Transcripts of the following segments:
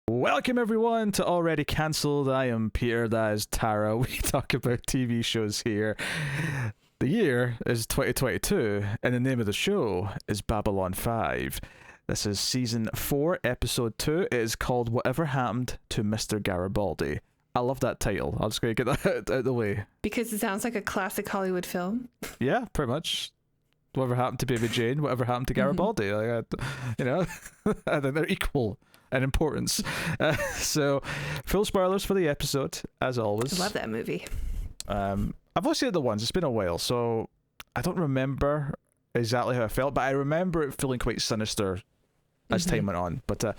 Welcome everyone to Already Cancelled. I am Peter, that is Tara. We talk about TV shows here. The year is 2022 and the name of the show is Babylon 5. This is season 4, episode 2. It is called Whatever Happened to Mr. Garibaldi. I love that title. I'm just going to get that out of the way. Because it sounds like a classic Hollywood film. Yeah, pretty much. Whatever happened to Baby Jane, whatever happened to Garibaldi. Like, you know, I think they're equal in importance. So, full spoilers for the episode, as always. I love that movie. I've only seen it the once. It's been a while, so I don't remember exactly how I felt, but I remember it feeling quite sinister as time went on. But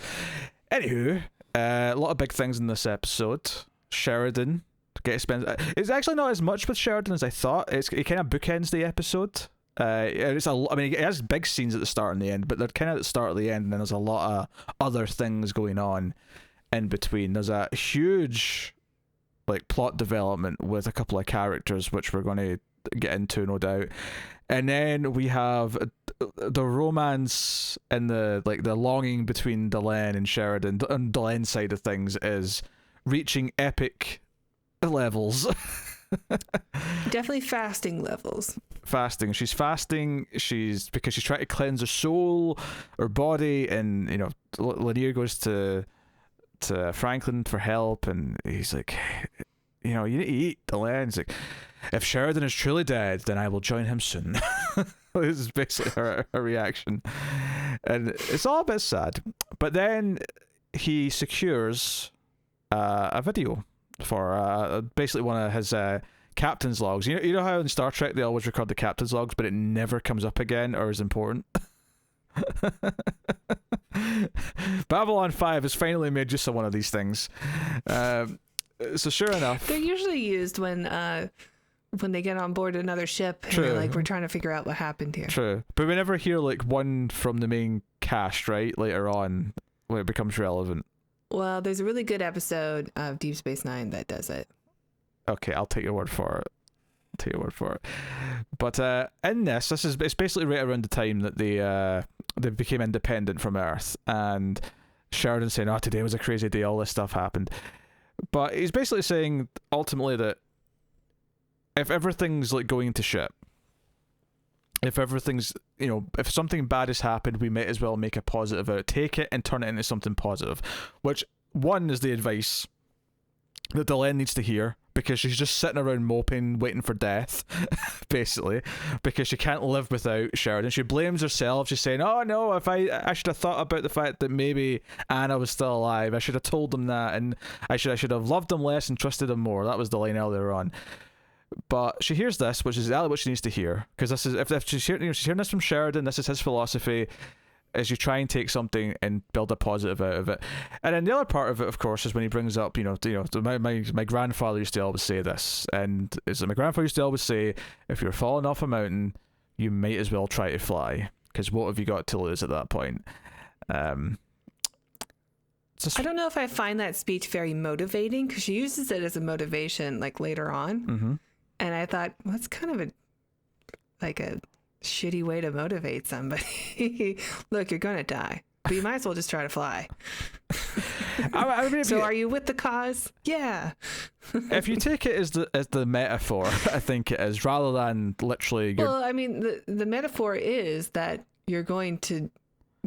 anywho, a lot of big things in this episode. Sheridan it's actually not as much with Sheridan as I thought. It kind of bookends the episode. It has big scenes at the start and the end, but they're kind of at the start at the end, and then there's a lot of other things going on in between. There's a huge plot development with a couple of characters which we're going to get into, no doubt. And then we have the romance and the longing between Delane and Sheridan. On Delane's side of things is reaching epic levels. Definitely fasting levels. She's fasting because she's trying to cleanse her soul, her body, and Lanier goes to Franklin for help, and he's like, you need to eat, Delane. He's like, if Sheridan is truly dead, then I will join him soon. This is basically her reaction, and it's all a bit sad. But then he secures a video for basically one of his captain's logs. You know how in Star Trek they always record the captain's logs, but it never comes up again or is important. Babylon 5 has finally made use of one of these things. So sure enough, they're usually used when they get on board another ship and they're like, we're trying to figure out what happened here. True, but we never hear one from the main cast, right? Later on, when it becomes relevant. Well, there's a really good episode of Deep Space Nine that does it. Okay, I'll take your word for it. But in this is it's basically right around the time that they became independent from Earth, and Sheridan saying, "Oh, today was a crazy day. All this stuff happened." But he's basically saying ultimately that if everything's going to shit, if everything's if something bad has happened, we might as well make a positive out of it. Take it and turn it into something positive. Which one is the advice that Delane needs to hear, because she's just sitting around moping, waiting for death, basically, because she can't live without Sheridan. She blames herself. She's saying, "Oh no, if I should have thought about the fact that maybe Anna was still alive. I should have told them that, and I should have loved them less and trusted them more." That was the line earlier on. But she hears this, which is exactly what she needs to hear, because this is if she's hearing this from Sheridan. This is his philosophy. Is you try and take something and build a positive out of it. And then the other part of it, of course, is when he brings up, my grandfather used to always say this, and my grandfather used to always say, if you're falling off a mountain, you might as well try to fly, because what have you got to lose at that point? I don't know if I find that speech very motivating, because she uses it as a motivation later on, and I thought, well, that's kind of a shitty way to motivate somebody. Look, you're gonna die, but you might as well just try to fly. So are you with the cause? Yeah. If you take it as the metaphor, I think it is, rather than literally well, I mean, the metaphor is that you're going to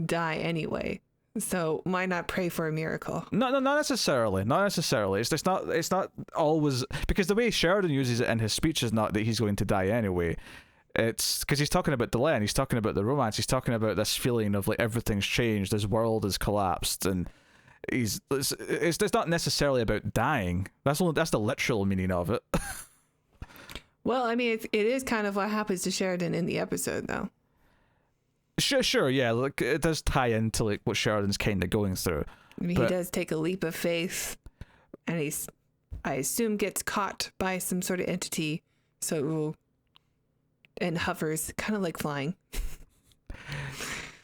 die anyway, so why not pray for a miracle? No, not necessarily. It's not always, because the way Sheridan uses it in his speech is not that he's going to die anyway. It's because he's talking about Delane, he's talking about the romance, he's talking about this feeling of everything's changed, this world has collapsed, and it's not necessarily about dying. That's the literal meaning of it. Well, I mean, it is kind of what happens to Sheridan in the episode, though. Sure, yeah, it does tie into what Sheridan's kind of going through. I mean, he does take a leap of faith, and I assume gets caught by some sort of entity, so it will. And hovers, kind of like flying.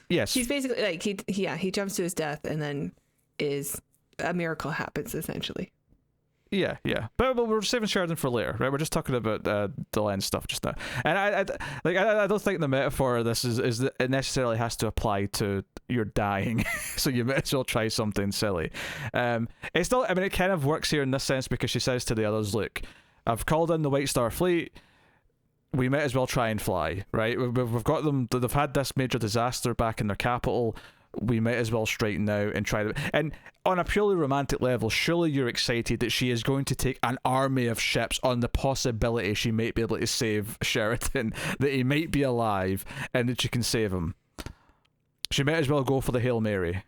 Yes. He's basically he jumps to his death, and then a miracle happens, essentially. Yeah. But we're saving Sheridan for later, right? We're just talking about Delane stuff just now. And I don't think the metaphor of this is that it necessarily has to apply to you're dying, so you might as well try something silly. It's still, I mean, it kind of works here in this sense because she says to the others, look, I've called in the White Star Fleet. We might as well try and fly, right? We've got them. They've had this major disaster back in their capital. We might as well straighten out and try to. And on a purely romantic level, surely you're excited that she is going to take an army of ships on the possibility she might be able to save Sheridan, that he might be alive, and that she can save him. She might as well go for the Hail Mary.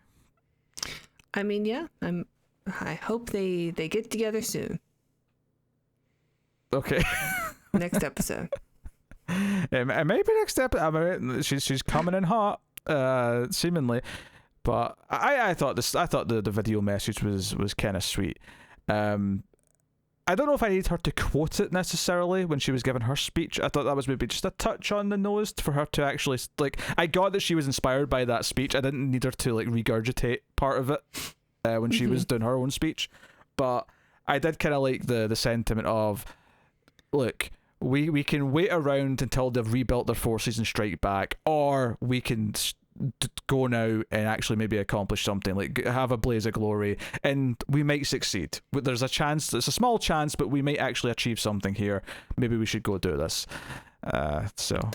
I mean, yeah. I hope they get together soon. Okay. Next episode. Maybe next episode. I mean, she's coming in hot, seemingly. But I thought the video message was kind of sweet. I don't know if I need her to quote it necessarily when she was giving her speech. I thought that was maybe just a touch on the nose for her to actually, like, I got that she was inspired by that speech. I didn't need her to, like, regurgitate part of it when she was doing her own speech. But I did kind of like the sentiment of, look, we can wait around until they've rebuilt their forces and strike back, or we can go now and actually maybe accomplish something, like have a blaze of glory, and we might succeed. There's a chance, it's a small chance, but we might actually achieve something here. Maybe we should go do this. So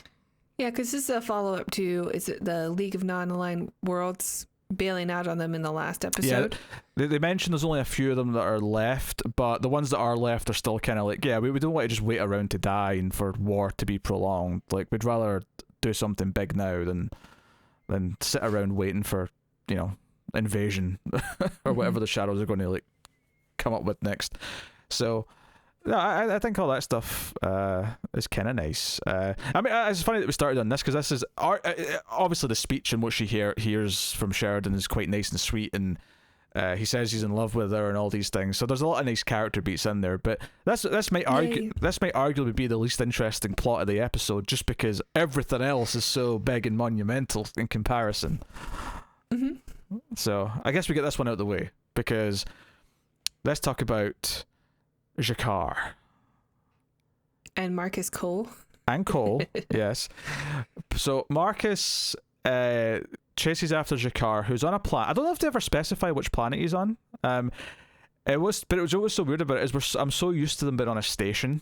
yeah, because this is a follow-up to, is it the League of Non-Aligned Worlds bailing out on them in the last episode? Yeah, they mentioned there's only a few of them that are left, but the ones that are left are still kind of like, yeah, we don't want to just wait around to die and for war to be prolonged. Like, we'd rather do something big now than sit around waiting for, invasion or whatever the shadows are going to, like, come up with next. So no, I think all that stuff is kind of nice. I mean, it's funny that we started on this because this is obviously the speech and what she hears from Sheridan is quite nice and sweet, and he says he's in love with her and all these things. So there's a lot of nice character beats in there. But this might arguably be the least interesting plot of the episode, just because everything else is so big and monumental in comparison. So I guess we get this one out of the way, because let's talk about G'Kar. And Marcus Cole. And Cole, yes. So Marcus chases after G'Kar, who's on a planet. I don't know if they ever specify which planet he's on. It was always so weird about it is I'm so used to them being on a station,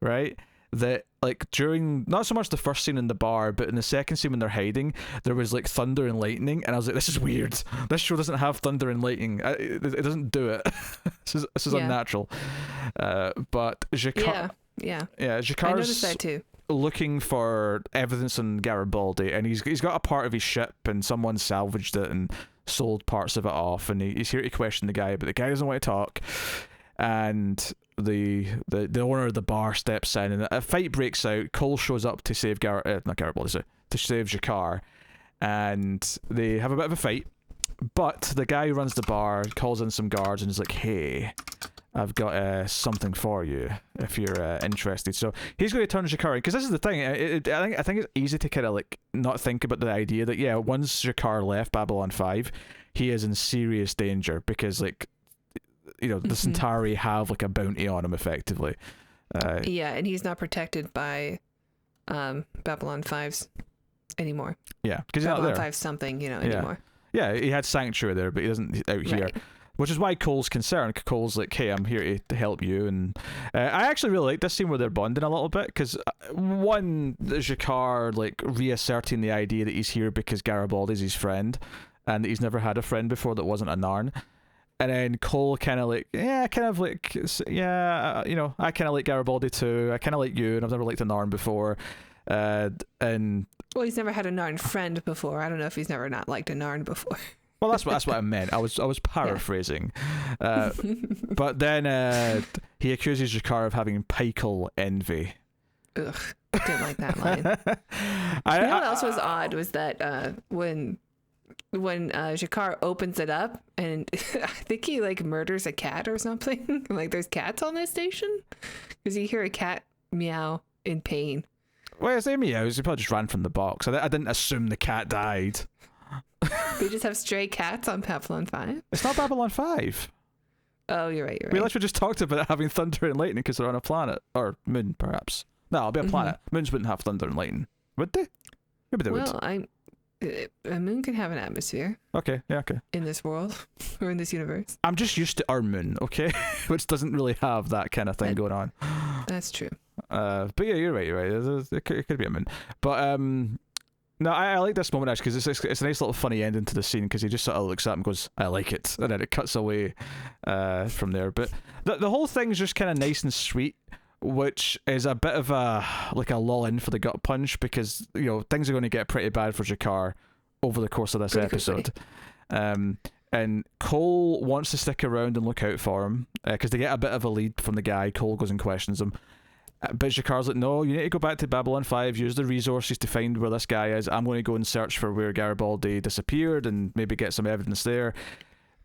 right? That, like, during not so much the first scene in the bar, but in the second scene when they're hiding, there was like thunder and lightning, and I was like, this is weird. This show doesn't have thunder and lightning. It doesn't do it. This is unnatural. But G'Kar, G'Kar's, I noticed that too. Looking for evidence on Garibaldi, and he's got a part of his ship, and someone salvaged it and sold parts of it off, and he's here to question the guy, but the guy doesn't want to talk, and the owner of the bar steps in, and a fight breaks out. Cole shows up to save to save G'Kar, and they have a bit of a fight, but the guy who runs the bar calls in some guards and is like, hey, I've got something for you if you're interested. So he's going to turn G'Kar in, because this is the thing. I think it's easy to kind of like not think about the idea that once G'Kar left Babylon 5, he is in serious danger, because like the Centauri have like a bounty on him effectively. And he's not protected by Babylon 5's anymore. Yeah, because he's not there. Babylon 5 something anymore. Yeah, he had sanctuary there, but he doesn't out here. Which is why Cole's concerned. Cole's like, hey, I'm here to help you. And I actually really like this scene where they're bonding a little bit, because one, G'Kar like reasserting the idea that he's here because Garibaldi's his friend, and that he's never had a friend before that wasn't a Narn. And then Cole kind of like, I kind of like Garibaldi too. I kind of like you, and I've never liked a Narn before. And well, he's never had a Narn friend before. I don't know if he's never not liked a Narn before. Well, that's what I meant. I was paraphrasing. But then he accuses G'Kar of having Pykel envy. Ugh, didn't like that line. What else was odd was that when G'Kar opens it up, and I think he like murders a cat or something. Like, there's cats on this station, because you hear a cat meow in pain. Well, it's meows. He probably just ran from the box. I didn't assume the cat died. They just have stray cats on Babylon 5. It's not Babylon 5. Oh, you're right. We literally just talked about it having thunder and lightning because they're on a planet. Or moon, perhaps. No, it'll be a planet. Moons wouldn't have thunder and lightning. Would they? Maybe they would. Well, a moon can have an atmosphere. Okay, yeah, okay. In this world, or in this universe. I'm just used to our moon, okay? Which doesn't really have that kind of thing going on. That's true. But yeah, you're right, It could be a moon. But, no, I like this moment actually because it's a nice little funny ending to the scene because he just sort of looks up and goes, I like it. And then it cuts away from there. But the whole thing's just kind of nice and sweet, which is a bit of a lull in for the gut punch because, you know, things are going to get pretty bad for Jakar over the course of this episode. And Cole wants to stick around and look out for him because they get a bit of a lead from the guy. Cole goes and questions him. But Jakar's like, no, you need to go back to Babylon 5, use the resources to find where this guy is. I'm going to go and search for where Garibaldi disappeared and maybe get some evidence there.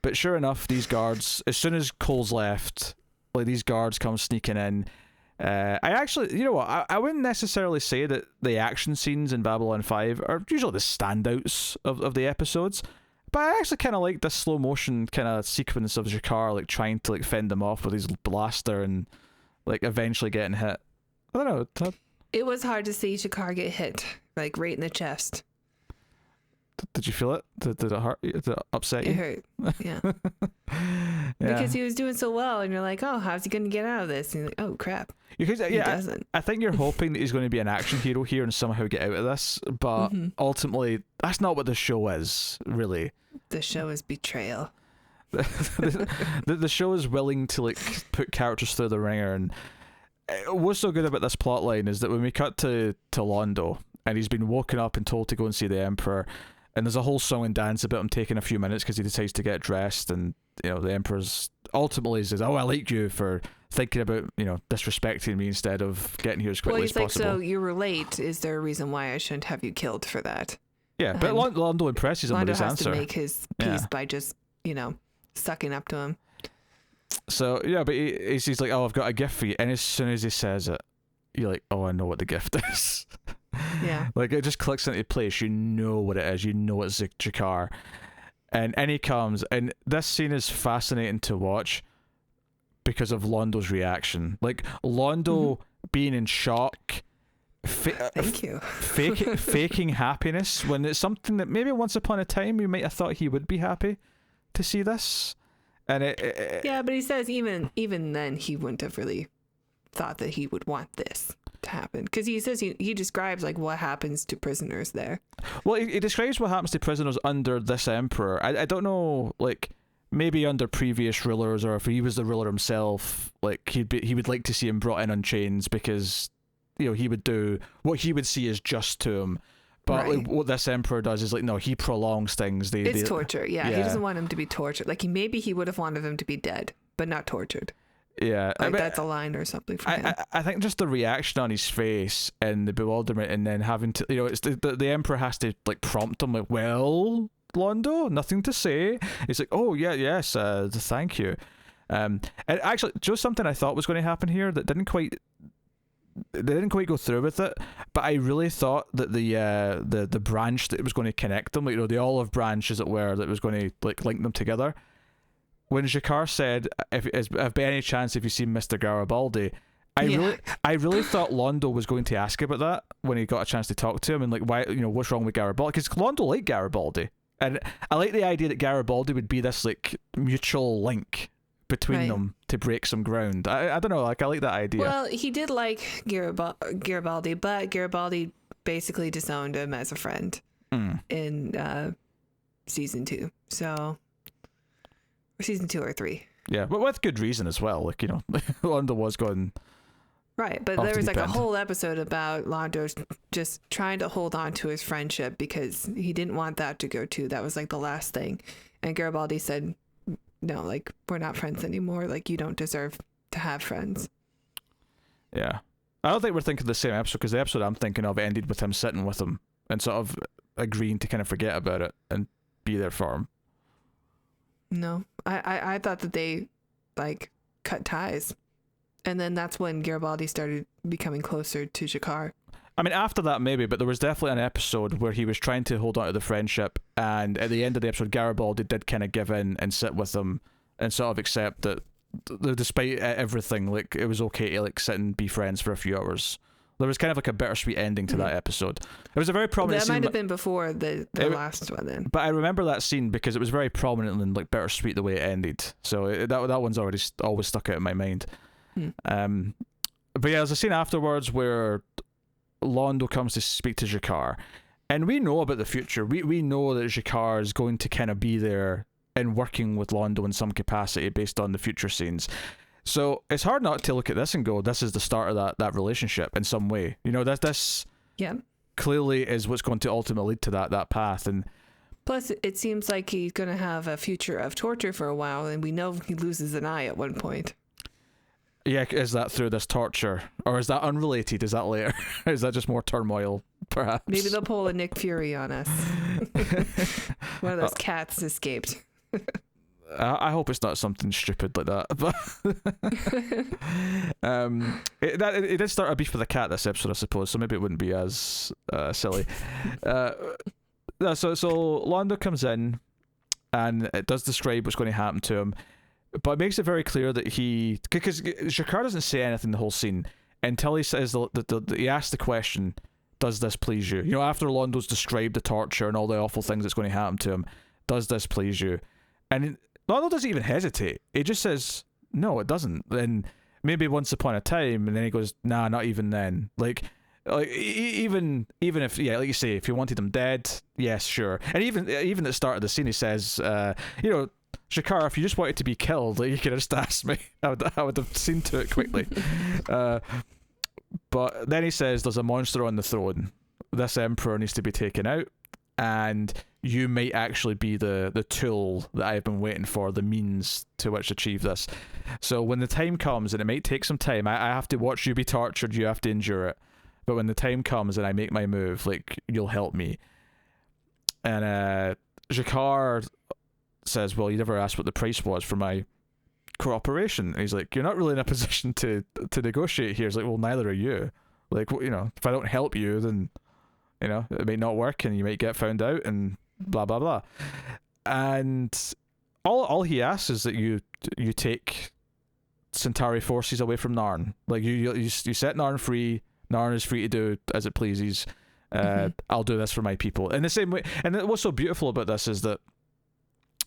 But sure enough, these guards, as soon as Cole's left, like these guards come sneaking in. I actually, you know what, I wouldn't necessarily say that the action scenes in Babylon 5 are usually the standouts of the episodes. But I actually kind of like this slow motion kind of sequence of Jakar like trying to like fend them off with his blaster and like eventually getting hit. I don't know. It was hard to see Jakar get hit, like right in the chest. Did you feel it? Did it hurt? Did it upset you? It hurt. Yeah. Because he was doing so well, and you're like, oh, how's he going to get out of this? And you're like, oh crap. Because, he doesn't. I think you're hoping that he's going to be an action hero here and somehow get out of this, but ultimately, that's not what the show is, really. The show is betrayal. the show is willing to like put characters through the ringer, and what's so good about this plot line is that when we cut to Londo and he's been woken up and told to go and see the Emperor, and there's a whole song and dance about him taking a few minutes because he decides to get dressed, and you know the Emperor's ultimately says, oh, I like you for thinking about, you know, disrespecting me instead of getting here as quickly as possible. Well, he's like, so you were late, is there a reason why I shouldn't have you killed for that? Yeah, but Londo impresses him with his answer. Londo has to make his peace by just, you know, sucking up to him. So yeah, but he's like, oh, I've got a gift for you, and as soon as he says it, you're like, oh, I know what the gift is. Yeah. Like it just clicks into place. You know what it is. You know it's Jakar, and he comes, and this scene is fascinating to watch because of Londo's reaction. Like Londo being in shock. Thank you. Faking happiness when it's something that maybe once upon a time we might have thought he would be happy to see this. And yeah, but he says even then he wouldn't have really thought that he would want this to happen, because he says he describes like what happens to prisoners there. Well, he describes what happens to prisoners under this emperor. I don't know, like maybe under previous rulers, or if he was the ruler himself, like he would like to see him brought in on chains because, you know, he would do what he would see as just to him. But right. Like, what this emperor does is like, no, he prolongs things. It's torture. Yeah, he doesn't want him to be tortured. Like maybe he would have wanted him to be dead, but not tortured. Yeah, like that's a line or something for him. I think just the reaction on his face and the bewilderment, and then having to, you know, it's the emperor has to like prompt him like, well, Londo, nothing to say. He's like, oh yeah, yes, thank you. And actually, just something I thought was going to happen here that didn't quite go through with it, but I really thought that the branch that was going to connect them, like, you know, the olive branch, as it were, that was going to like link them together. When Jakar said, if by any chance if you see Mr. Garibaldi, I really thought Londo was going to ask about that when he got a chance to talk to him, and like, why, you know, what's wrong with Garibaldi? Because Londo liked Garibaldi, and I like the idea that Garibaldi would be this like mutual link between them to break some ground. I don't know, like I like that idea. Well, he did like Garibaldi, but Garibaldi basically disowned him as a friend in season 2. So, or season 2 or 3. Yeah, but with good reason as well. Like, you know, Londo was going right, but there was like a whole episode about Londo just trying to hold on to his friendship because he didn't want that to go too. That was like the last thing, and Garibaldi said, no, like, we're not friends anymore. Like, you don't deserve to have friends. Yeah. I don't think we're thinking the same episode, because the episode I'm thinking of ended with him sitting with him and sort of agreeing to kind of forget about it and be there for him. No. I thought that they, like, cut ties. And then that's when Garibaldi started becoming closer to Jakar. I mean, after that, maybe, but there was definitely an episode where he was trying to hold on to the friendship, and at the end of the episode, Garibaldi did kind of give in and sit with him and sort of accept that despite everything, like, it was okay to like sit and be friends for a few hours. There was kind of like a bittersweet ending to that episode. It was a very prominent scene. That might have been before the last one then. But I remember that scene because it was very prominent and like bittersweet the way it ended. So that one's always stuck out in my mind. But yeah, there's a scene afterwards where Londo comes to speak to Jakar. And we know about the future. We know that Jakar is going to kind of be there and working with Londo in some capacity based on the future scenes. So it's hard not to look at this and go, this is the start of that relationship in some way. You know, this clearly is what's going to ultimately lead to that path. And plus, it seems like he's going to have a future of torture for a while, and we know he loses an eye at one point. Yeah, is that through this torture? Or is that unrelated? Is that later? Is that just more turmoil, perhaps? Maybe they'll pull a Nick Fury on us. One of those cats escaped. I hope it's not something stupid like that. But it did start a beef with a cat this episode, I suppose, so maybe it wouldn't be as silly. So Londo comes in, and it does describe what's going to happen to him, but it makes it very clear that because Jakar doesn't say anything the whole scene until he says he asks the question, does this please you? You know, after Londo's described the torture and all the awful things that's going to happen to him, does this please you? And Londo doesn't even hesitate. He just says, no, it doesn't. And maybe once upon a time, and then he goes, nah, not even then. Like even if, yeah, like you say, if you wanted him dead, yes, sure. And even at the start of the scene, he says, you know, Jakar, if you just wanted to be killed, like, you could have just asked me. I would have seen to it quickly. But then he says, there's a monster on the throne. This emperor needs to be taken out. And you might actually be the tool that I've been waiting for, the means to which to achieve this. So when the time comes, and it might take some time, I have to watch you be tortured, you have to endure it. But when the time comes and I make my move, like, you'll help me. And Jakar says, well, you never asked what the price was for my cooperation. And he's like, you're not really in a position to negotiate here. He's like, well, neither are you. Like, you know, if I don't help you, then, you know, it may not work and you might get found out and blah, blah, blah. And all he asks is that you take Centauri forces away from Narn. Like, you set Narn free. Narn is free to do as it pleases. I'll do this for my people. In the same way, and what's so beautiful about this is that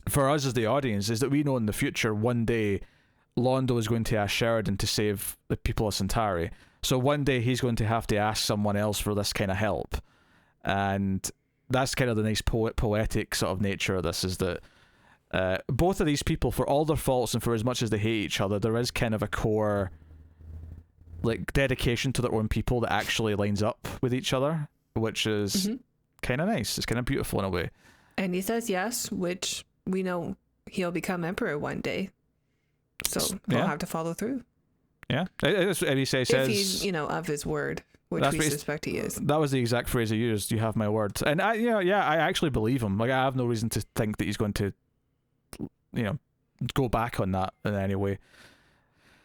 for us as the audience is that we know in the future one day Londo is going to ask Sheridan to save the people of Centauri. So one day he's going to have to ask someone else for this kind of help. And that's kind of the nice poetic sort of nature of this, is that both of these people, for all their faults and for as much as they hate each other, there is kind of a core like dedication to their own people that actually lines up with each other, which is kind of nice. It's kind of beautiful in a way. And he says yes, which we know he'll become emperor one day. So he'll have to follow through. Yeah. And he says, if he's, you know, of his word. Which we suspect he is. That was the exact phrase he used. You have my word, and I actually believe him. Like, I have no reason to think that he's going to, you know, go back on that in any way.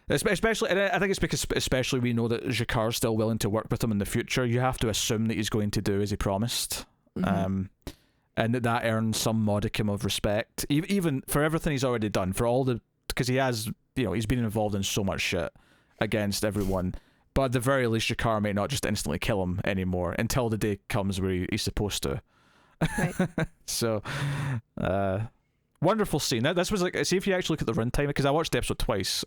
Especially, and I think it's because especially we know that Jakar's still willing to work with him in the future. You have to assume that he's going to do as he promised, and that earns some modicum of respect, even for everything he's already done, for all the, because he has, you know, he's been involved in so much shit against everyone. But at the very least, Jakar might not just instantly kill him anymore until the day comes where he's supposed to. Right. So, wonderful scene. This was like, see if you actually look at the runtime, because I watched the episode twice,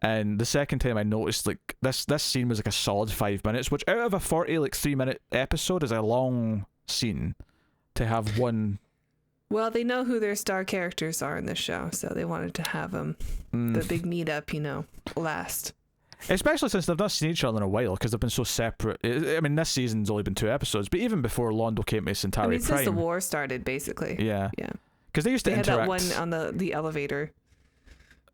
and the second time I noticed like this scene was like a solid 5 minutes, which out of a 3-minute episode is a long scene to have one. Well, they know who their star characters are in the show, so they wanted to have them the big meetup, you know, last. Especially since they've not seen each other in a while, because they've been so separate. I mean, this season's only been 2 episodes, but even before Londo came to Centauri Prime, since the war started, basically. Yeah. Because they used to interact. Had that one on the elevator,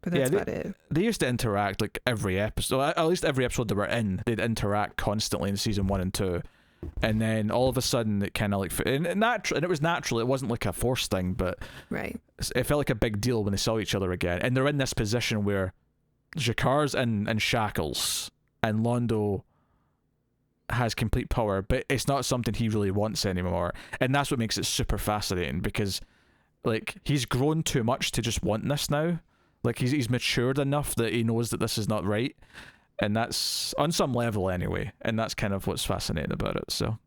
but that's about it. They used to interact like every episode, at least every episode they were in, they'd interact constantly in season 1 and 2. And then all of a sudden it kind of like, and it was natural, it wasn't like a forced thing, but right, it felt like a big deal when they saw each other again. And they're in this position where Jakar's in shackles and Londo has complete power, but it's not something he really wants anymore. And that's what makes it super fascinating, because like he's grown too much to just want this now. Like he's matured enough that he knows that this is not right, and that's on some level anyway. And that's kind of what's fascinating about it. So,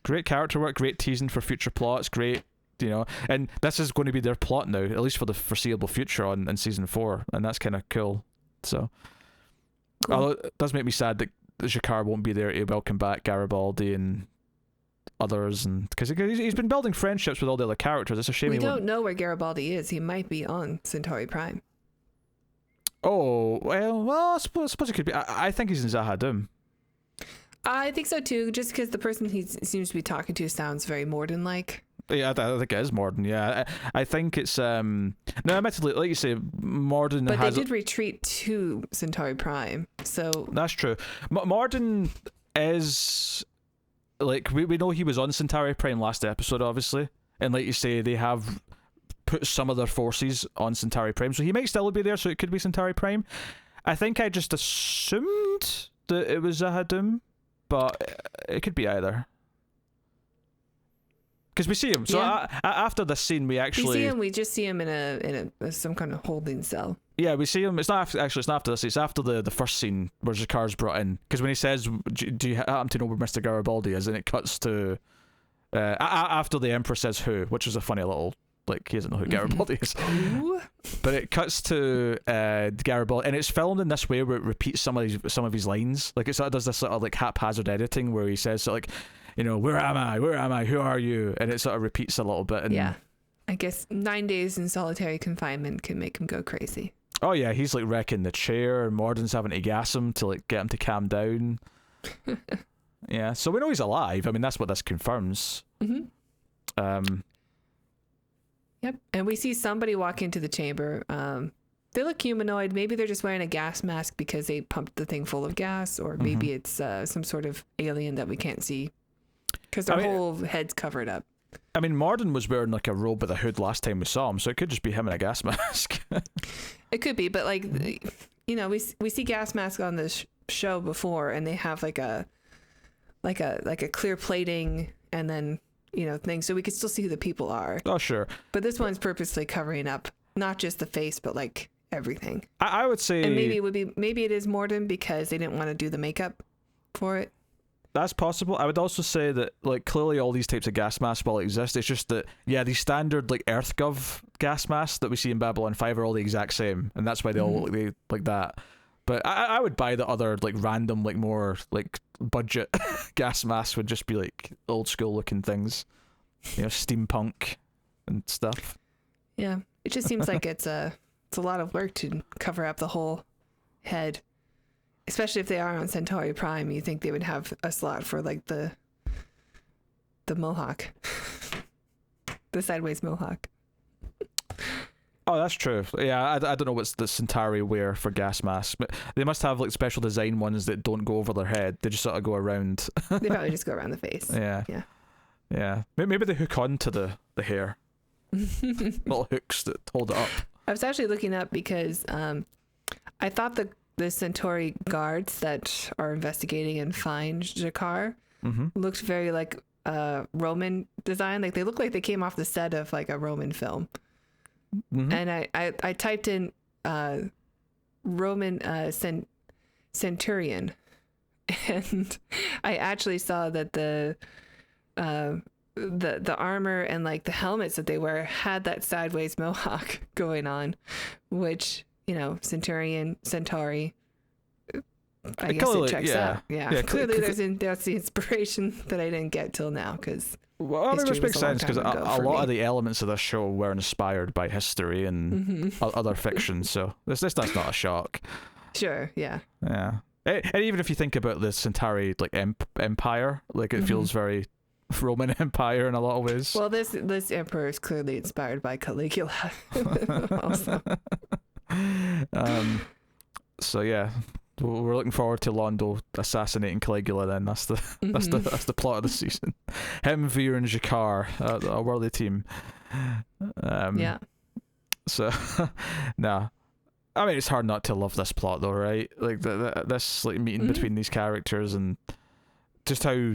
great character work, great teasing for future plots, great. And this is going to be their plot now, at least for the foreseeable future in season 4, and that's kind of cool. So, although it does make me sad that G'Kar won't be there to welcome back Garibaldi and others, and because he's been building friendships with all the other characters. It's a shame we don't know where Garibaldi is. He might be on Centauri Prime. Oh well, I suppose it could be. I think he's in Zahadum. I think so too, just because the person he seems to be talking to sounds very Morden-like. Yeah, I think it is Morden. Yeah, I think it's no. Admittedly, like you say, Morden. But they did retreat to Centauri Prime, so that's true. Morden is like we know he was on Centauri Prime last episode, obviously, and like you say, they have put some of their forces on Centauri Prime, so he might still be there. So it could be Centauri Prime. I think I just assumed that it was Zahadum, but it could be either. Because we see him. So after this scene, we just see him in a some kind of holding cell. Yeah, we see him. It's not after this. It's after the first scene where G'Kar's brought in. Because when he says, "Do you happen to know where Mr. Garibaldi is?" and it cuts to after the Emperor says who, which is a funny little like he doesn't know who Garibaldi is. But it cuts to Garibaldi, and it's filmed in this way where it repeats some of his lines. Like it sort of does this sort of like haphazard editing where he says sort of like, where am I, who are you, and it sort of repeats a little bit. And yeah, I guess 9 days in solitary confinement can make him go crazy. Oh yeah, he's like wrecking the chair, and Morden's having to gas him to like get him to calm down. Yeah, so we know he's alive. I mean, that's what this confirms. Yep, and we see somebody walk into the chamber. They look humanoid. Maybe they're just wearing a gas mask because they pumped the thing full of gas, or maybe it's some sort of alien that we can't see because their whole head's covered up. I mean, Morden was wearing like a robe with a hood last time we saw him, so it could just be him in a gas mask. It could be, but like, we see gas masks on this show before, and they have like a clear plating and then thing, so we could still see who the people are. Oh sure. But this one's purposely covering up not just the face, but like everything. I would say, and maybe it is Morden because they didn't want to do the makeup for it. That's possible. I would also say that like clearly all these types of gas masks will exist. It's just that the standard like EarthGov gas masks that we see in Babylon 5 are all the exact same, and that's why they all look like that. But I would buy the other like random like more like budget gas masks would just be like old school looking things, steampunk and stuff. Yeah, it just seems like it's a lot of work to cover up the whole head. Especially if they are on Centauri Prime, you think they would have a slot for like the mohawk, the sideways mohawk. Oh, that's true. Yeah, I don't know what's the Centauri wear for gas masks, but they must have like special design ones that don't go over their head. They just sort of go around. They probably just go around the face. Yeah. Maybe they hook on to the hair. Little hooks that hold it up. I was actually looking up because I thought the Centauri guards that are investigating and find G'Kar looked very like Roman design. Like they look like they came off the set of like a Roman film. And I typed in Roman Centurion, and I actually saw that the armor and like the helmets that they wear had that sideways mohawk going on, which Centurion, Centauri, I guess it checks out. Yeah, clearly that's the inspiration that I didn't get till now, because it makes sense because a lot of the elements of this show were inspired by history and other fiction, so that's not a shock. Sure, yeah. And even if you think about the Centauri like empire, like it feels very Roman Empire in a lot of ways. Well, this emperor is clearly inspired by Caligula also. So yeah, we're looking forward to Londo assassinating Caligula. Then that's the plot of the season. Him, Veer, and G'Kar, a worthy team. Yeah. So, no, I mean it's hard not to love this plot though, right? Like this like meeting between these characters and just how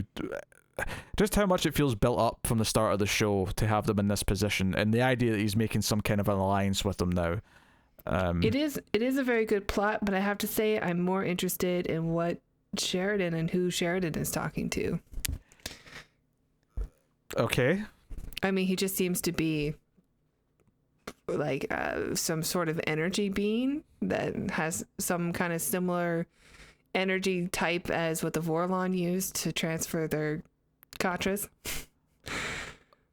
just how much it feels built up from the start of the show to have them in this position, and the idea that he's making some kind of an alliance with them now. It is a very good plot, but I have to say I'm more interested in what Sheridan and who Sheridan is talking to. Okay. I mean, he just seems to be like some sort of energy being that has some kind of similar energy type as what the Vorlon used to transfer their Katras.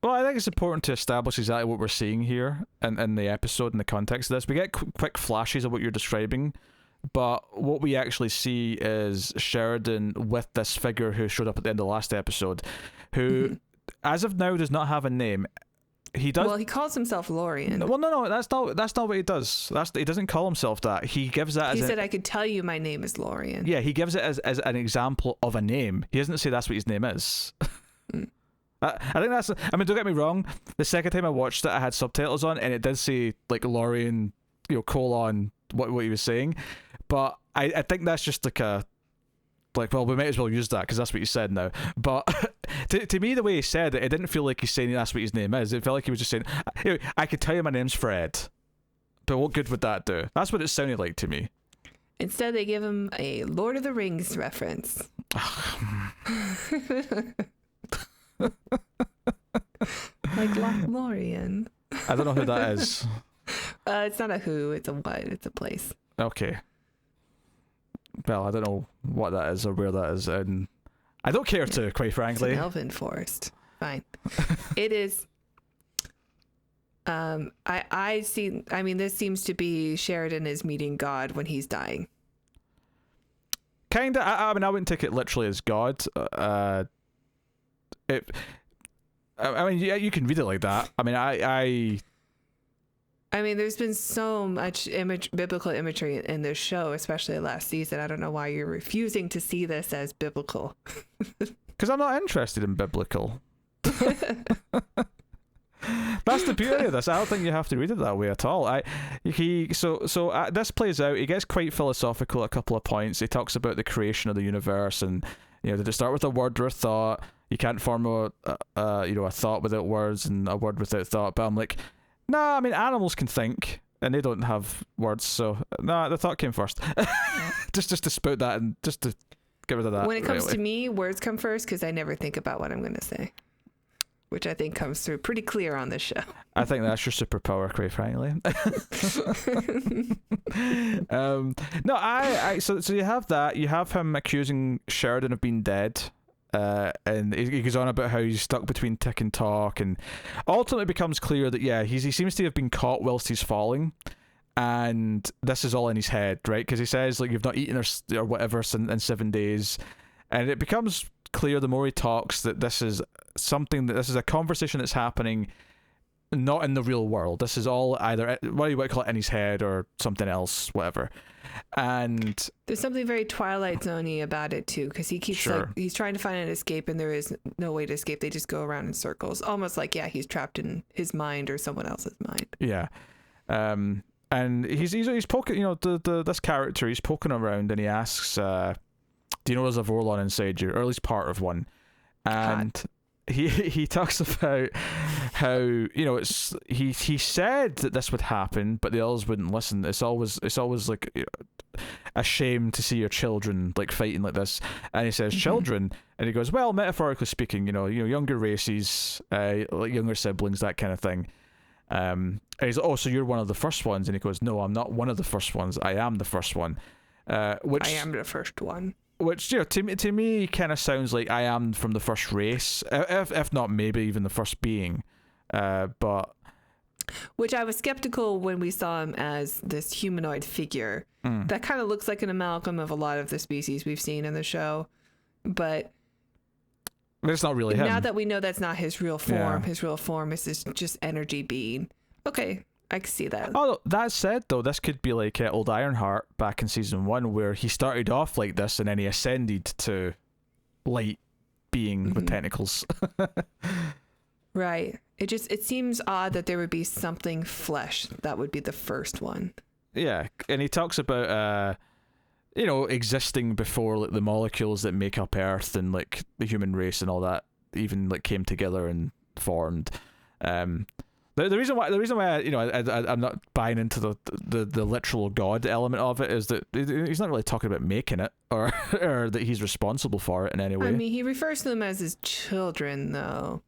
Well, I think it's important to establish exactly what we're seeing here in the episode, in the context of this. We get quick flashes of what you're describing, but what we actually see is Sheridan with this figure who showed up at the end of the last episode, who, as of now, does not have a name. He does. Well, he calls himself Lorien. Well, no, that's not what he does. He doesn't call himself that. He gives that. He said, "I could tell you my name is Lorien." Yeah, he gives it as an example of a name. He doesn't say that's what his name is. I think that's. I mean, don't get me wrong. The second time I watched it, I had subtitles on, and it did say like Lorien, colon what he was saying. But I think that's just well, we might as well use that because that's what you said now. But to me, the way he said it didn't feel like he's saying that's what his name is. It felt like he was just saying, I could tell you my name's Fred, but what good would that do? That's what it sounded like to me. Instead, they give him a Lord of the Rings reference. Like Lothlorien. I don't know who that is. It's not a who, it's a what, it's a place. Okay. Well, I don't know what that is or where that is, and I don't care to, quite frankly. It's an elven forest. Fine. It is. I see. I mean, this seems to be Sheridan is meeting God when he's dying. Kinda. I mean, I wouldn't take it literally as God. I mean, yeah, you can read it like that. I mean, I mean, there's been so much biblical imagery in this show, especially last season. I don't know why you're refusing to see this as biblical. Because I'm not interested in biblical. That's the beauty of this. I don't think you have to read it that way at all. This plays out. He gets quite philosophical at a couple of points. He talks about the creation of the universe, and did it start with a word or a thought? You can't form a thought without words and a word without thought. But I'm like, nah, I mean, animals can think, and they don't have words, so the thought came first. just to spout that and just to get rid of that. When it comes to me, words come first because I never think about what I'm going to say, which I think comes through pretty clear on this show. I think that's your superpower, quite frankly. So you have that. You have him accusing Sheridan of being dead. And he goes on about how he's stuck between tick and talk, and ultimately becomes clear that he seems to have been caught whilst he's falling, and this is all in his head, right? Because he says like you've not eaten or whatever in 7 days, and it becomes clear the more he talks that this is a conversation that's happening not in the real world. This is all either what do you want to call it, in his head or something else, whatever. And there's something very Twilight Zone-y about it too, because he keeps he's trying to find an escape, and there is no way to escape. They just go around in circles, almost like he's trapped in his mind or someone else's mind. And he's poking, this character, he's poking around, and he asks, do you know there's a Vorlon inside you, or at least part of one? And he talks about how he said that this would happen, but the others wouldn't listen. It's always like a shame to see your children like fighting like this. And he says children, and he goes, well, metaphorically speaking, younger races, like younger siblings, that kind of thing. And he's like, oh, so you're one of the first ones? And he goes, no, I'm not one of the first ones. I am the first one. Which I am the first one. Which to me kind of sounds like I am from the first race, if not maybe even the first being, but which I was skeptical when we saw him as this humanoid figure that kind of looks like an amalgam of a lot of the species we've seen in the show, but it's not really him. Now that we know that's not his real form, his real form is this just energy being. Okay. I can see that. Oh, that said, though, this could be like old Ironheart back in season 1, where he started off like this and then he ascended to light being with tentacles. Right. It seems odd that there would be something flesh that would be the first one. Yeah, and he talks about existing before like the molecules that make up Earth and like the human race and all that even like came together and formed. The reason why I'm not buying into the literal God element of it is that he's not really talking about making it or or that he's responsible for it in any way. I mean, he refers to them as his children, though.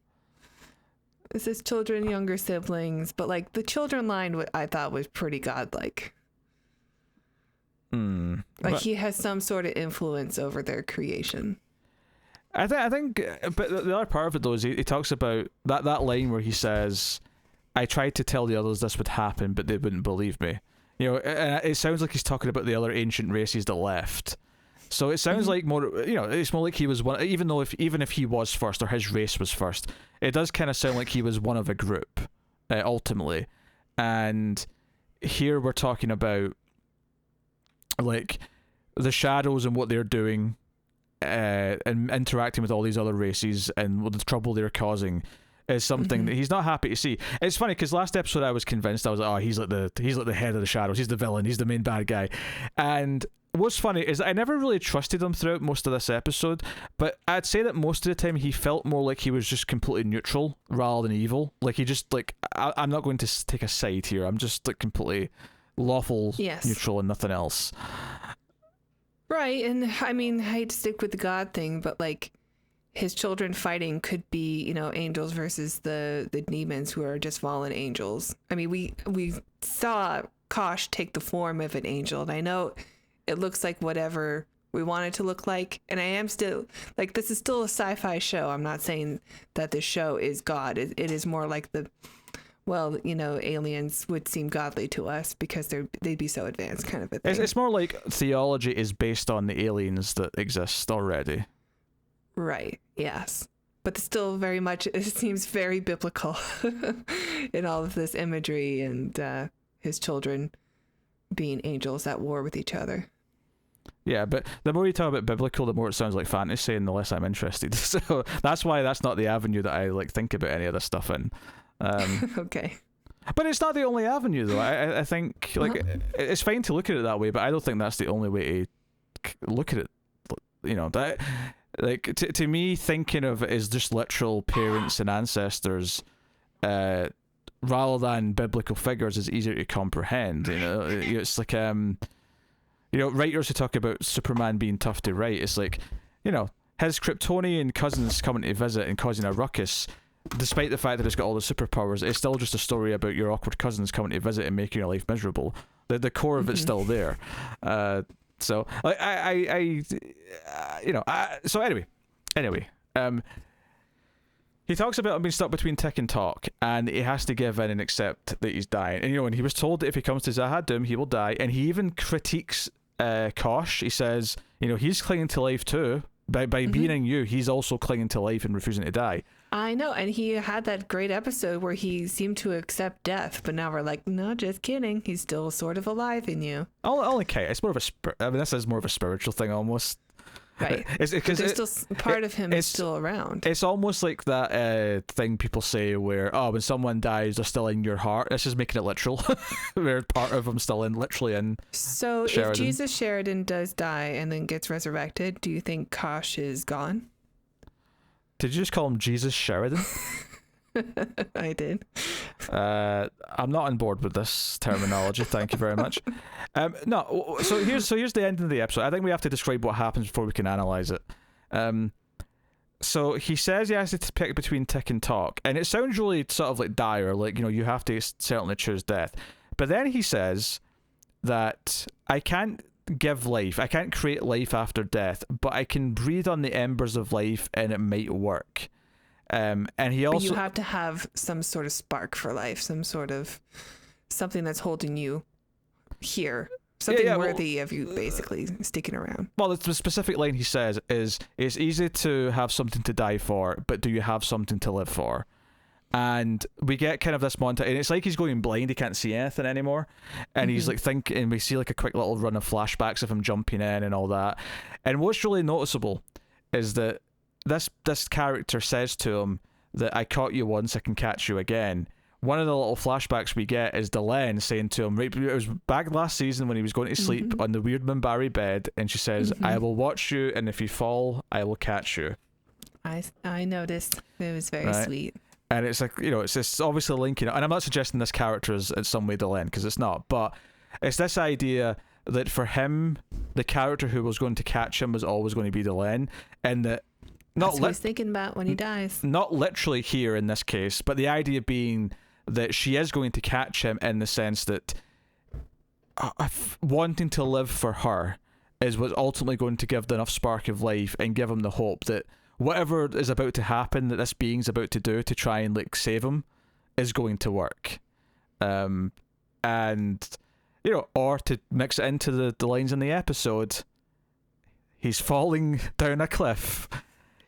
It's his children, younger siblings, but like the children line, I thought was pretty godlike. Like he has some sort of influence over their creation. I think, but the other part of it though is he talks about that line where he says, "I tried to tell the others this would happen, but they wouldn't believe me." And it sounds like he's talking about the other ancient races that left. So it sounds like more, it's more like he was one, even if he was first or his race was first, it does kind of sound like he was one of a group, ultimately. And here we're talking about like the shadows and what they're doing, and interacting with all these other races and the trouble they're causing is something that he's not happy to see. It's funny because last episode I was convinced, I was like, oh, he's like the head of the shadows, he's the villain, he's the main bad guy. And what's funny is I never really trusted him throughout most of this episode, but I'd say that most of the time he felt more like he was just completely neutral rather than evil. Like he just like, I'm not going to take a side here, I'm just like completely lawful, neutral and nothing else. Right, and I mean, I hate to stick with the God thing, but like his children fighting could be, angels versus the demons who are just fallen angels. I mean, we saw Kosh take the form of an angel, and I know it looks like whatever we want it to look like, and I am still, like, this is still a sci-fi show. I'm not saying that this show is God. It is more like aliens would seem godly to us because they'd be so advanced kind of a thing. It's more like theology is based on the aliens that exist already. Right, yes. But still very much, it seems very biblical in all of this imagery and his children being angels at war with each other. Yeah, but the more you talk about biblical, the more it sounds like fantasy and the less I'm interested. So that's why that's not the avenue that I like think about any of this stuff in. Okay. But it's not the only avenue though. I think like it's fine to look at it that way, but I don't think that's the only way to look at it. That like to me, thinking of it as just literal parents and ancestors, rather than biblical figures, is easier to comprehend. It's like writers who talk about Superman being tough to write. It's like his Kryptonian cousins coming to visit and causing a ruckus. Despite the fact that it's got all the superpowers, it's still just a story about your awkward cousins coming to visit and making your life miserable. The core of it's still there. So so anyway, he talks about being stuck between tick and talk, and he has to give in and accept that he's dying. And he was told that if he comes to Zahad-Dum, he will die. And he even critiques Kosh. He says, he's clinging to life too. By being you, he's also clinging to life and refusing to die. I know, and he had that great episode where he seemed to accept death, but now we're like, no, just kidding. He's still sort of alive in you. Okay, it's more of this is more of a spiritual thing almost. Right. Because there's still part of him is still around. It's almost like that thing people say where, when someone dies, they're still in your heart. This is making it literal. Where part of them still literally in So Sheridan. If Jesus Sheridan does die and then gets resurrected, do you think Kosh is gone? Did you just call him Jesus Sheridan? I did. I'm not on board with this terminology. Thank you very much. No, so here's the end of the episode. I think we have to describe what happens before we can analyze it. So he says he has to pick between tick and talk, and it sounds really sort of like dire, like you have to certainly choose death. But then he says that I can't give life, I can't create life after death, but I can breathe on the embers of life, and it might work. And he also. But you have to have some sort of spark for life, some sort of something that's holding you here, something worthy of you basically sticking around. Well, the specific line he says is, "It's easy to have something to die for, but do you have something to live for?" And we get kind of this montage, and it's like he's going blind; he can't see anything anymore. And he's like thinking, and we see like a quick little run of flashbacks of him jumping in and all that. And what's really noticeable is that this character says to him that I caught you once, I can catch you again. One of the little flashbacks we get is Delane saying to him, right, it was back last season when he was going to sleep on the weird Minbari bed, and she says, I will watch you, and if you fall, I will catch you. I noticed. It was very Right. sweet. And it's like, it's just obviously linking it. And I'm not suggesting this character is in some way Delane, because it's not. But it's this idea that for him, the character who was going to catch him was always going to be Delane. And that That's what he's thinking about when he dies. not literally here in this case, but the idea being that she is going to catch him in the sense that wanting to live for her is what's ultimately going to give the enough spark of life and give him the hope that whatever is about to happen that this being's about to do to try and save him is going to work. And or to mix it into the lines in the episode, he's falling down a cliff,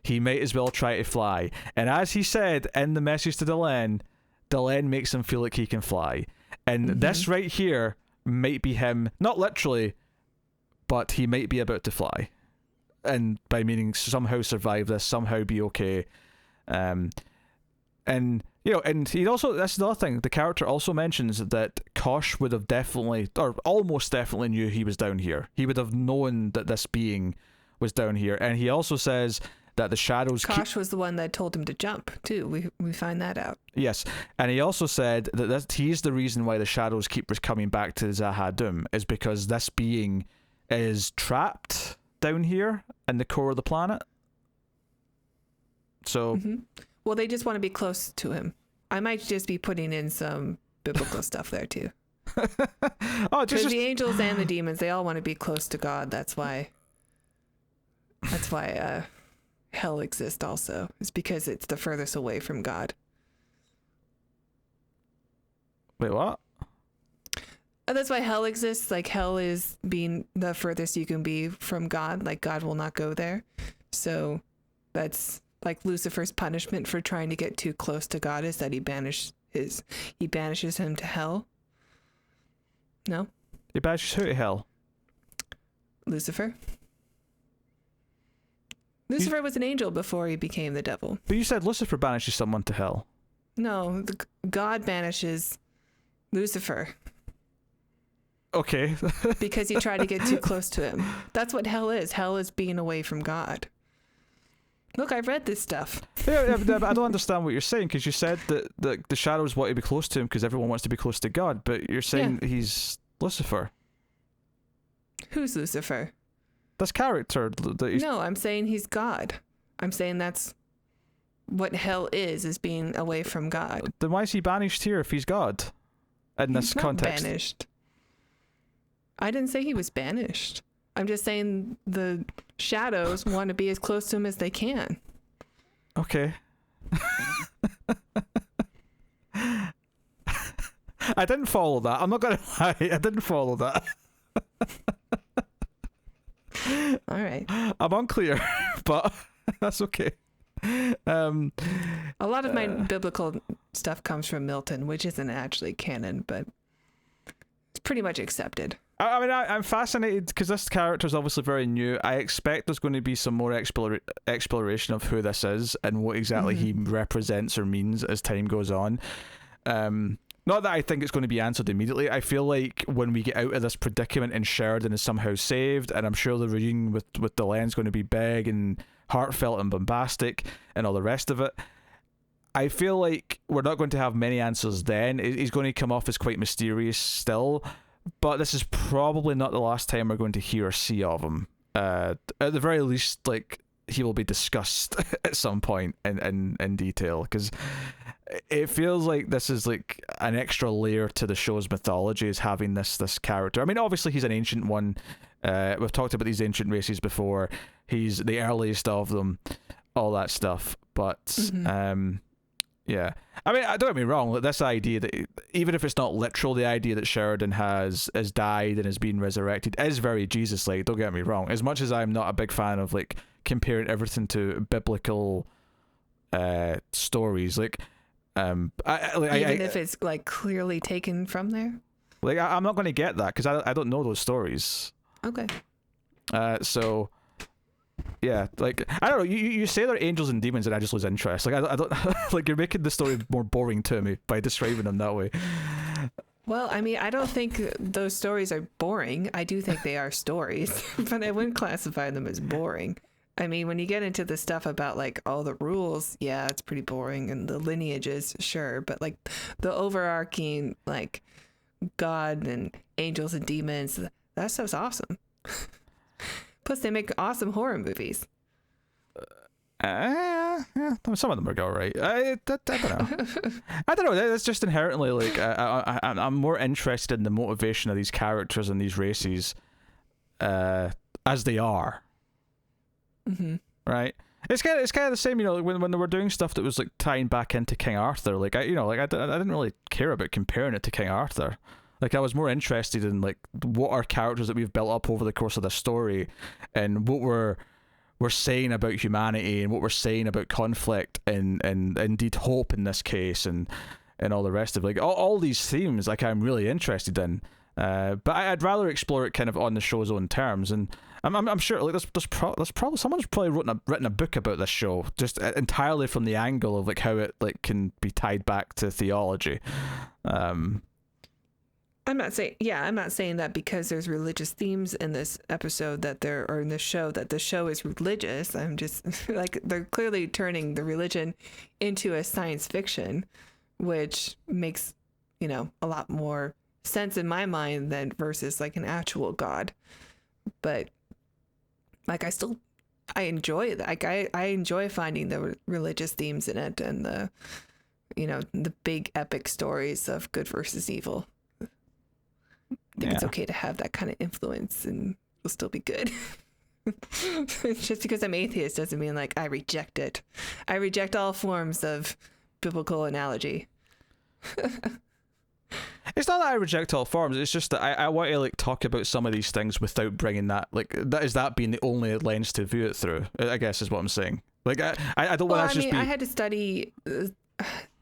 he might as well try to fly. And as he said in the message to Delane makes him feel like he can fly. And this right here might be him, not literally, but he might be about to fly. And by meaning somehow survive this, somehow be okay. And he also, that's the other thing, the character also mentions that Kosh would have definitely, or almost definitely knew he was down here. He would have known that this being was down here. And he also says that the shadows... Kosh was the one that told him to jump, too. We find that out. Yes. And he also said that he's the reason why the shadows keep coming back to Zahadum, is because this being is trapped down here in the core of the planet. So... Well, they just want to be close to him. I might just be putting in some biblical stuff there, too. Because the angels and the demons, they all want to be close to God. That's why hell exists also. It's because it's the furthest away from God. Wait, what? That's why hell exists. Like, hell is being the furthest you can be from God. Like, God will not go there. So that's like Lucifer's punishment for trying to get too close to God, is that he banishes him to hell. No? He banishes who to hell? Lucifer. Lucifer was an angel before he became the devil. But you said Lucifer banishes someone to hell. No, God banishes Lucifer. Okay. Because he tried to get too close to him. That's what hell is. Hell is being away from God. Look, I've read this stuff. Yeah, but I don't understand what you're saying, because you said that the shadows want to be close to him because everyone wants to be close to God, but you're saying he's Lucifer. Who's Lucifer? This character that he's... No, I'm saying he's God. I'm saying that's what hell is being away from God. Then why is he banished here if he's God? In this context. He's not banished. I didn't say he was banished. I'm just saying the shadows want to be as close to him as they can. Okay. I didn't follow that. I'm not going to lie. I didn't follow that. All right. I'm unclear, but that's okay. A lot of my biblical stuff comes from Milton, which isn't actually canon, but it's pretty much accepted. I mean, I'm fascinated because this character is obviously very new. I expect there's going to be some more exploration of who this is and what exactly he represents or means as time goes on. Not that I think it's going to be answered immediately. I feel like when we get out of this predicament and Sheridan is somehow saved, and I'm sure the reunion with Delane is going to be big and heartfelt and bombastic and all the rest of it, I feel like we're not going to have many answers then. He's going to come off as quite mysterious still, but this is probably not the last time we're going to hear or see of him. At the very least, like, he will be discussed at some point in detail, because it feels like this is like an extra layer to the show's mythology, is having this character. I mean, obviously he's an ancient one. We've talked about these ancient races before. He's the earliest of them, all that stuff. But yeah, I mean, don't get me wrong. Like, this idea that even if it's not literal, the idea that Sheridan has died and is being resurrected is very Jesus-like. Don't get me wrong. As much as I'm not a big fan of like comparing everything to biblical stories, like even if it's like clearly taken from there. Like I'm not going to get that because I don't know those stories. Okay. So. Yeah, like, I don't know, you say they're angels and demons and I just lose interest. Like, I don't like, you're making the story more boring to me by describing them that way. Well, I mean, I don't think those stories are boring. I do think they are stories, but I wouldn't classify them as boring. I mean, when you get into the stuff about like all the rules, yeah, it's pretty boring, and the lineages, sure, but like the overarching like God and angels and demons, that stuff's awesome. Plus, they make awesome horror movies. Yeah, some of them are all right. I don't know. I don't know. It's just inherently like I'm more interested in the motivation of these characters and these races, as they are. Mm-hmm. Right. It's kind of the same, you know, when they were doing stuff that was like tying back into King Arthur. Like I didn't really care about comparing it to King Arthur. Like I was more interested in like what are characters that we've built up over the course of the story, and what we're saying about humanity, and what we're saying about conflict, and indeed hope in this case, and all the rest of it. Like all these themes, like I'm really interested in. But I'd rather explore it kind of on the show's own terms, and I'm sure like there's probably someone's probably written a book about this show just entirely from the angle of like how it like can be tied back to theology. I'm not saying that because there's religious themes in this episode or in this show that the show is religious. I'm just like, they're clearly turning the religion into a science fiction, which makes, you know, a lot more sense in my mind than versus like an actual God. But like I enjoy that. Like I enjoy finding the religious themes in it, and the, you know, the big epic stories of good versus evil. I think it's okay to have that kind of influence, and it'll still be good. Just because I'm atheist doesn't mean like I reject it. I reject all forms of biblical analogy. It's not that I reject all forms. It's just that I want to like talk about some of these things without bringing that that being the only lens to view it through. I guess is what I'm saying. Like I don't want to just be. I had to study.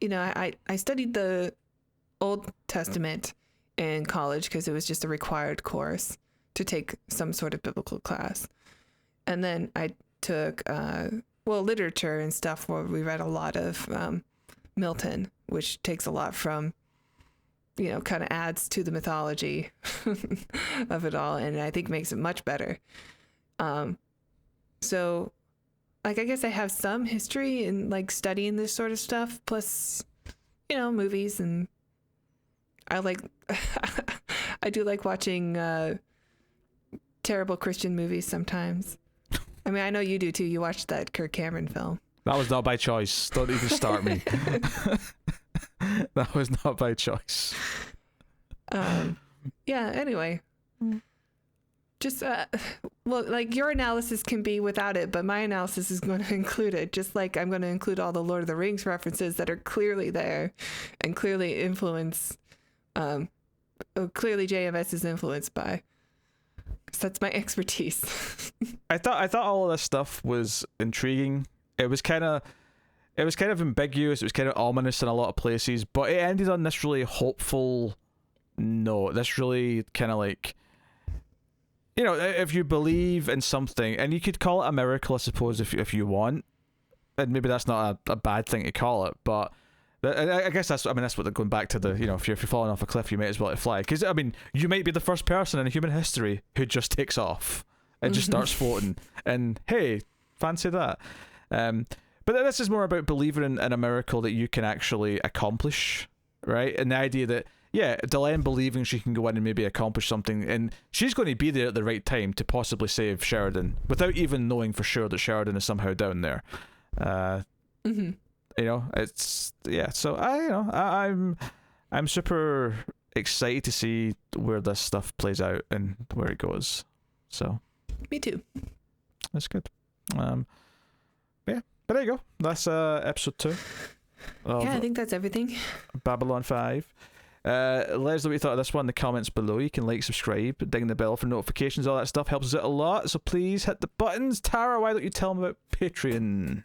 You know, I studied the Old Testament in college because it was just a required course to take some sort of biblical class, and then I took literature and stuff where we read a lot of Milton, which takes a lot from, you know, kind of adds to the mythology of it all, and I think makes it much better. So like I guess I have some history in like studying this sort of stuff, plus, you know, movies, and I like I do like watching terrible Christian movies sometimes. I mean, I know you do too. You watched that Kirk Cameron film. That was not by choice. Don't even start me. That was not by choice. Yeah, anyway. Just, well, like your analysis can be without it, but my analysis is going to include it. Just like I'm going to include all the Lord of the Rings references that are clearly there and clearly influence, clearly JMS is influenced by. Because that's my expertise. I thought all of this stuff was intriguing. It was kind of ambiguous. It was kind of ominous in a lot of places, but it ended on this really hopeful note. This really kind of like, you know, if you believe in something, and you could call it a miracle, I suppose, if you want, and maybe that's not a bad thing to call it, but I guess that's what they're going back to the, you know, if you're falling off a cliff, you might as well let it fly. Because, I mean, you might be the first person in human history who just takes off and just starts floating, and hey, fancy that. But this is more about believing in a miracle that you can actually accomplish, right? And the idea that, yeah, Delane believing she can go in and maybe accomplish something, and she's going to be there at the right time to possibly save Sheridan without even knowing for sure that Sheridan is somehow down there. You know, it's, yeah. So I'm super excited to see where this stuff plays out and where it goes. So me too. That's good. Yeah. But there you go. That's episode 2. Yeah, I think that's everything. Babylon 5. Let us know what you thought of this one in the comments below. You can like, subscribe, ding the bell for notifications. All that stuff helps us out a lot. So please hit the buttons. Tara, why don't you tell them about Patreon?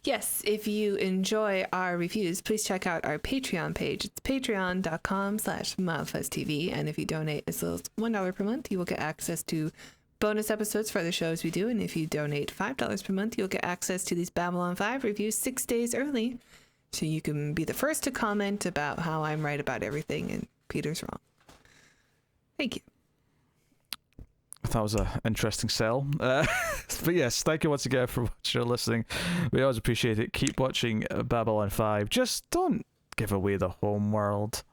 Yes, if you enjoy our reviews, please check out our Patreon page. It's patreon.com/MildfuzzTV. And if you donate as little as $1 per month, you will get access to bonus episodes for the shows we do. And if you donate $5 per month, you'll get access to these Babylon 5 reviews 6 days early. So you can be the first to comment about how I'm right about everything and Peter's wrong. Thank you. That was an interesting sell. But yes, thank you once again for watching or listening. We always appreciate it. Keep watching Babylon 5. Just don't give away the home world.